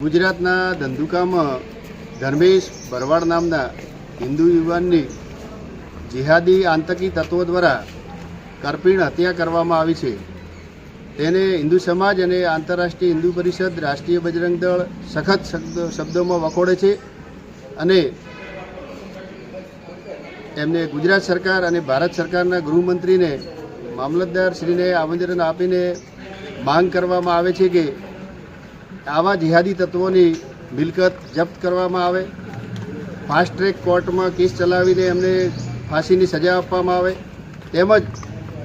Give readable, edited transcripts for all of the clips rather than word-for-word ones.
ગુજરાતના ધંધુકામાં ધર્મેશ ભરવાડ નામના હિન્દુ યુવાનની જિહાદી આતંકી તત્વો દ્વારા કરપીણ હત્યા કરવામાં આવી છે। તેને હિન્દુ સમાજ અને આંતરરાષ્ટ્રીય હિન્દુ પરિષદ, રાષ્ટ્રીય બજરંગ દળ સખત શબ્દોમાં વખોડે છે અને એમને ગુજરાત સરકાર અને ભારત સરકારના ગૃહમંત્રીને મામલતદારશ્રીને આમંત્રણ આપીને માંગ કરવામાં આવે છે કે આવા જિહાદી તત્વોની મિલકત જપ્ત કરવામાં આવે, ફાસ્ટ ટ્રેક કોર્ટમાં કેસ ચલાવીને એમને ફાંસીની સજા આપવામાં આવે। તેમજ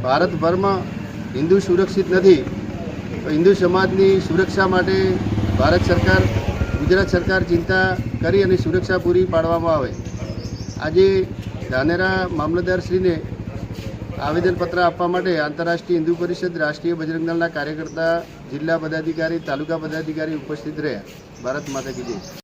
ભારતભરમાં હિન્દુ સુરક્ષિત નથી તો હિન્દુ સમાજની સુરક્ષા માટે ભારત સરકાર, ગુજરાત સરકાર ચિંતા કરી અને સુરક્ષા પૂરી પાડવામાં આવે। આજે ધાનેરા મામલતદારશ્રીને આવેદનપત્ર આપવા માટે આંતરરાષ્ટ્રીય હિન્દુ પરિષદ, રાષ્ટ્રીય બજરંગ દળના કાર્યકર્તા, જિલ્લા પદાધિકારી, તાલુકા પદાધિકારી ઉપસ્થિત રહ્યા। ભારત માતા કી જય।